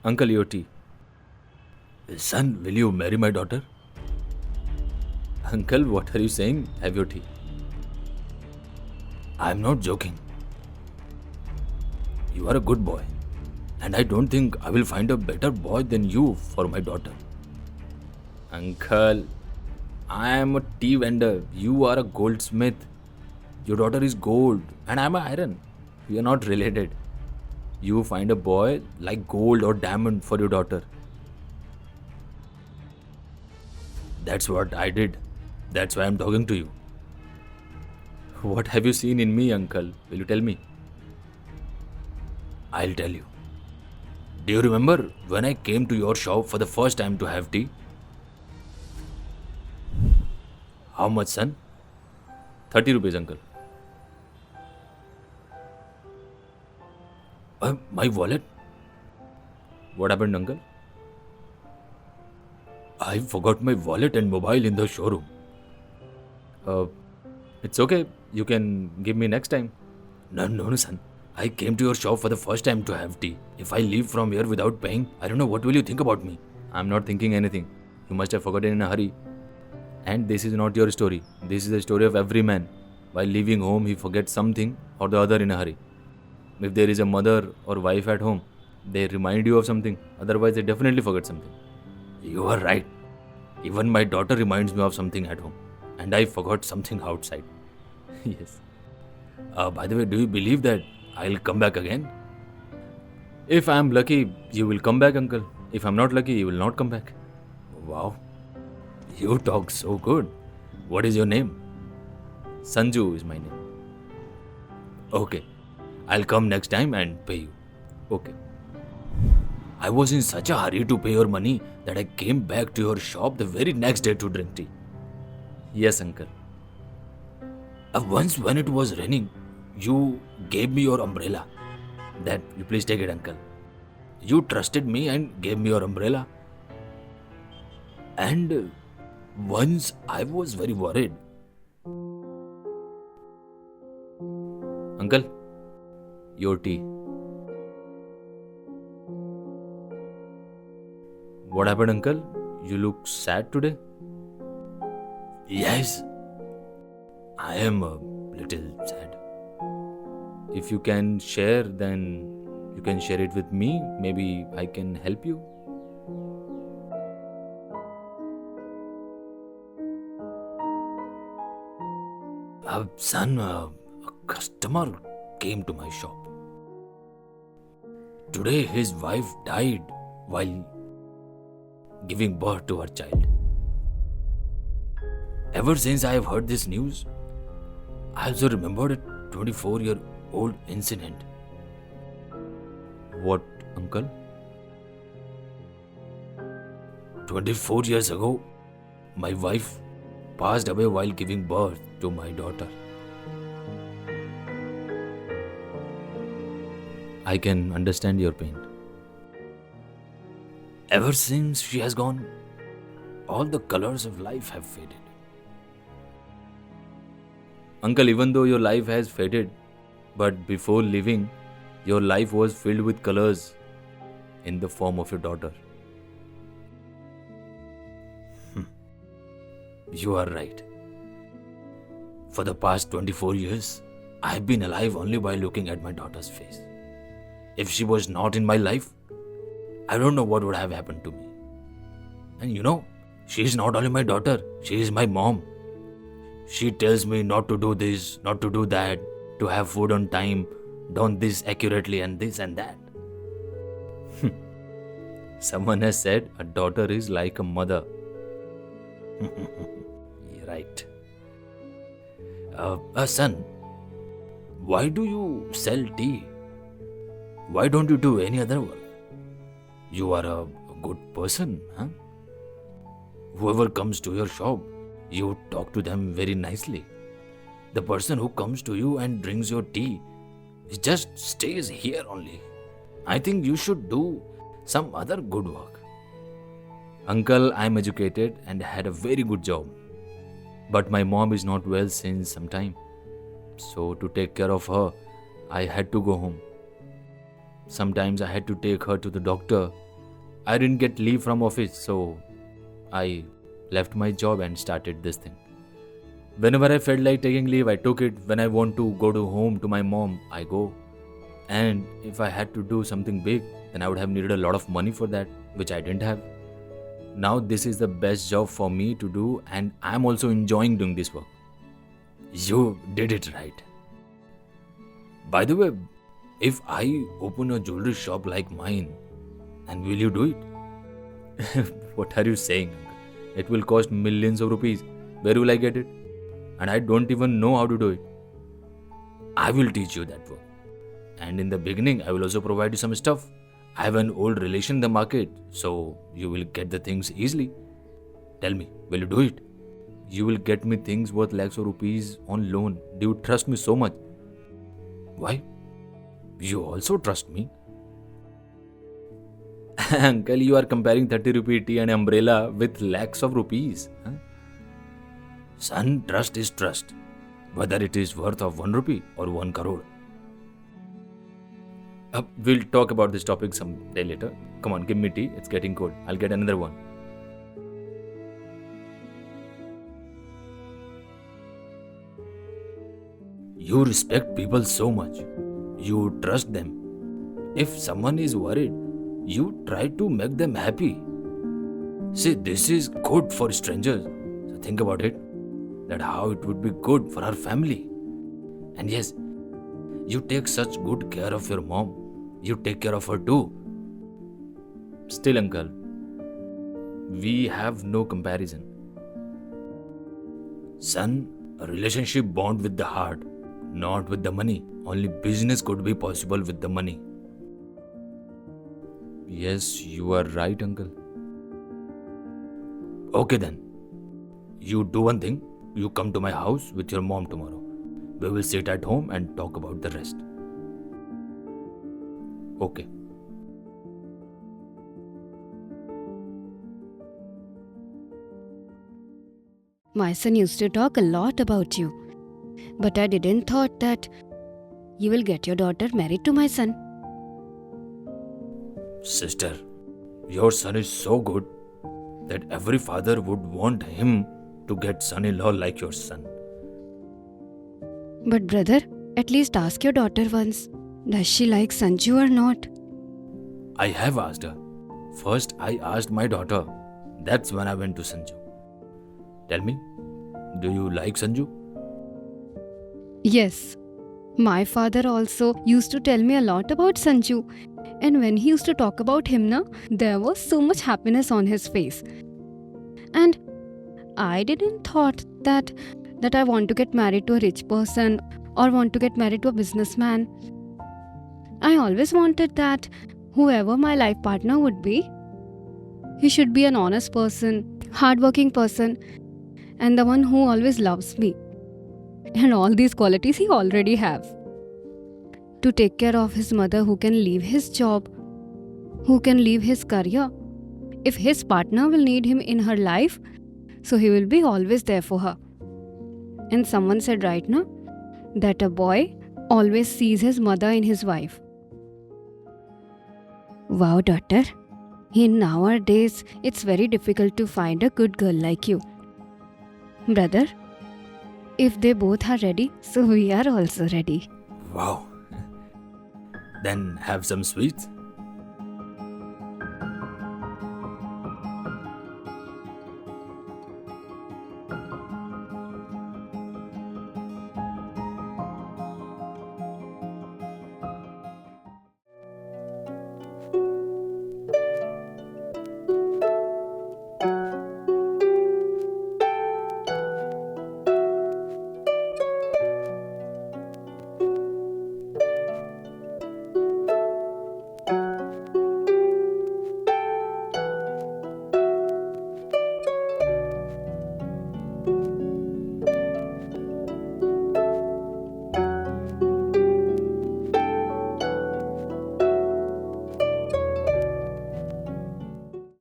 Uncle, your tea. Son, will you marry my daughter? Uncle, what are you saying? Have your tea. I'm not joking. You are a good boy. And I don't think I will find a better boy than you for my daughter. Uncle, I am a tea vendor. You are a goldsmith. Your daughter is gold and I am an iron. We are not related. You find a boy like gold or diamond for your daughter. That's what I did. That's why I'm talking to you. What have you seen in me, uncle? Will you tell me? I'll tell you. Do you remember when I came to your shop for the first time to have tea? How much, son? 30 rupees, uncle. My wallet? What happened, uncle? I forgot my wallet and mobile in the showroom. Uh, it's okay. You can give me next time. No, son. I came to your shop for the first time to have tea. If I leave from here without paying, I don't know what will you think about me. I'm not thinking anything. You must have forgotten in a hurry. And this is not your story. This is the story of every man. While leaving home, he forgets something or the other in a hurry. If there is a mother or wife at home, they remind you of something. Otherwise, they definitely forget something. You are right. Even my daughter reminds me of something at home. And I forgot something outside. Yes. By the way, do you believe that I'll come back again? If I'm lucky, you will come back, uncle. If I'm not lucky, you will not come back. Wow. You talk so good. What is your name? Sanju is my name. Okay. I'll come next time and pay you. Okay. I was in such a hurry to pay your money that I came back to your shop the very next day to drink tea. Yes, uncle. Once when it was raining, you gave me your umbrella. That you please take it, uncle. You trusted me and gave me your umbrella. And once I was very worried. Uncle, your tea. What happened, uncle? You look sad today? Yes, I am a little sad. If you can share, then you can share it with me. Maybe I can help you. Son, a customer came to my shop. Today, his wife died while giving birth to her child. Ever since I have heard this news, I also remembered a 24-year-old incident. What, uncle? 24 years ago, my wife passed away while giving birth to my daughter. I can understand your pain. Ever since she has gone, all the colors of life have faded. Uncle, even though your life has faded, but before leaving, your life was filled with colors in the form of your daughter. You are right. For the past 24 years, I have been alive only by looking at my daughter's face. If she was not in my life, I don't know what would have happened to me. And you know, she is not only my daughter, she is my mom. She tells me not to do this, not to do that, to have food on time, done this accurately and this and that. Someone has said a daughter is like a mother. You're right. Son, why do you sell tea? Why don't you do any other work? You are a good person, huh? Whoever comes to your shop, you talk to them very nicely. The person who comes to you and drinks your tea just stays here only. I think you should do some other good work. Uncle, I am educated and had a very good job. But my mom is not well since some time. So to take care of her, I had to go home. Sometimes I had to take her to the doctor I didn't get leave from office, so I left my job and started this thing. Whenever I felt like taking leave, I took it. When I want to go to home to my mom, I go. And if I had to do something big, then I would have needed a lot of money for that, which I didn't have. Now this is the best job for me to do, and I'm also enjoying doing this work. You did it right. By the way, if I open a jewelry shop like mine, and will you do it? What are you saying, uncle? It will cost millions of rupees. Where will I get it? And I don't even know how to do it. I will teach you that work. And in the beginning, I will also provide you some stuff. I have an old relation in the market, so you will get the things easily. Tell me, will you do it? You will get me things worth lakhs of rupees on loan. Do you trust me so much? Why? You also trust me. Uncle, you are comparing 30 rupee tea and umbrella with lakhs of rupees. Huh? Son, trust is trust, whether it is worth of 1 rupee or 1 crore. We'll talk about this topic some day later. Come on, give me tea. It's getting cold. I'll get another one. You respect people so much. You trust them. If someone is worried, you try to make them happy. See, this is good for strangers. So think about it. That how it would be good for our family. And yes, you take such good care of your mom. You take care of her too. Still, uncle, we have no comparison. Son, a relationship bond with the heart, not with the money. Only business could be possible with the money. Yes, you are right, uncle. Okay then. You do one thing. You come to my house with your mom tomorrow. We will sit at home and talk about the rest. Okay. My son used to talk a lot about you, but I didn't thought that you will get your daughter married to my son. Sister, your son is so good that every father would want him to get son-in-law like your son. But brother, at least ask your daughter once. Does she like Sanju or not? I have asked her. First, I asked my daughter. That's when I went to Sanju. Tell me, do you like Sanju? Yes. My father also used to tell me a lot about Sanju. And when he used to talk about him, there was so much happiness on his face. And I didn't thought that I want to get married to a rich person or want to get married to a businessman. I always wanted that whoever my life partner would be, he should be an honest person, hardworking person, and the one who always loves me. And all these qualities he already have. To take care of his mother who can leave his job, who can leave his career. If his partner will need him in her life, so he will be always there for her. And someone said right now that a boy always sees his mother in his wife. Wow, daughter. In nowadays, it's very difficult to find a good girl like you. Brother, if they both are ready, so we are also ready. Wow. Then have some sweets.